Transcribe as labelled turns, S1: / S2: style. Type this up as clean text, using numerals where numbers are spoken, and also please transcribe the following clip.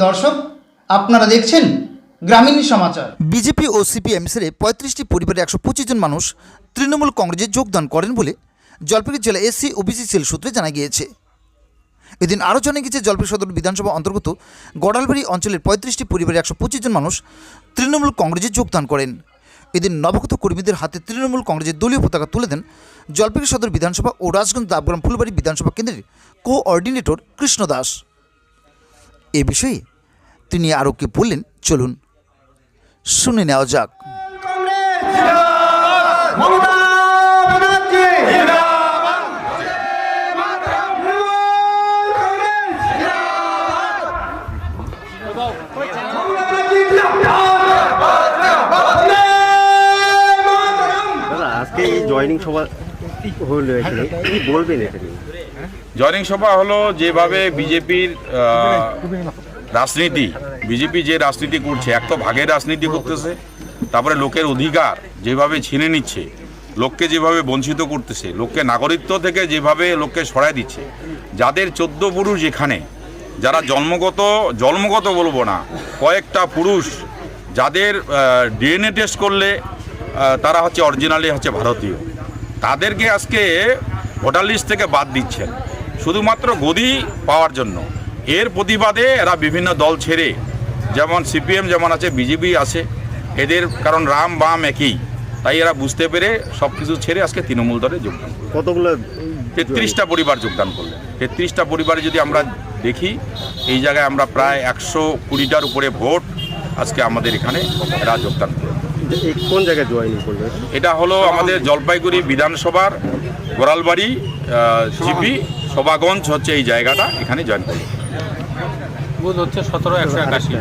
S1: দর্শক, আপনারা দেখছেন গ্রামীণ সমাচার।
S2: বিজেপি ও সিপিএম ছেড়ে 35টি পরিবারের 125 জন মানুষ তৃণমূল কংগ্রেসে যোগদান করেন বলে জলপাইগুড়ি জেলা এসসি ওবিসি সেল সূত্রে জানা গিয়েছে। এদিন আরও জানা গিয়েছে জলপাইগুড়ি সদর বিধানসভা অন্তর্গত গড়ালবাড়ি অঞ্চলের 35টি পরিবারের 125 জন মানুষ তৃণমূল কংগ্রেসে যোগদান করেন। এদিন নবাগত কর্মীদের হাতে তৃণমূল কংগ্রেসের দলীয় পতাকা তুলে দেন জলপাইগুড়ি সদর বিধানসভা ও রাজগঞ্জ দাবগ্রাম ফুলবাড়ি বিধানসভা কেন্দ্রের কোঅর্ডিনেটর কৃষ্ণ দাস। এ বিষয়ে তিনি আরও কি বললেন চলুন শুনে নেওয়া যাক।
S3: আজকে জয়েনিং সভা হলো, এখানে কি বলবেন? এখানে
S4: জয়েনিং সভা হলো, যেভাবে বিজেপির রাজনীতি, বিজেপি যে রাজনীতি করছে, এক তো ভাগের রাজনীতি করতেছে, তারপরে লোকের অধিকার যেভাবে ছিনে নিচ্ছে, লোককে যেভাবে বঞ্চিত করতেছে, লোককে নাগরিকত্ব থেকে যেভাবে লোককে সরায় দিচ্ছে, যাদের 14 পুরুষ এখানে, যারা জন্মগত বলবো না, কয়েকটা পুরুষ যাদের ডিএনএ টেস্ট করলে তারা হচ্ছে অরিজিনালি হচ্ছে ভারতীয়, তাদেরকে আজকে ভোটার লিস্ট থেকে বাদ দিচ্ছেন শুধুমাত্র গদি পাওয়ার জন্য। এর প্রতিবাদে এরা বিভিন্ন দল ছেড়ে, যেমন সিপিএম যেমন আছে, বিজেপি আছে, এদের কারণ রাম বাম একই, তাই এরা বুঝতে পেরে সব কিছু ছেড়ে আজকে তৃণমূল দলে যোগদান করল।
S3: কতগুলো?
S4: 33টা পরিবার যোগদান করলেন। 33টা পরিবারে যদি আমরা দেখি, এই জায়গায় আমরা প্রায় 120টার উপরে ভোট আজকে আমাদের এখানে এরা যোগদান করলেন।
S3: কোন জায়গায় জয়েনিং করলেন? এটা
S4: হলো আমাদের জলপাইগুড়ি বিধানসভার গোড়ালবাড়ি জিপি শোভাগঞ্জ হচ্ছে এই জায়গাটা, এখানে জয়েন করলেন।
S5: বুথ হচ্ছে 17-181।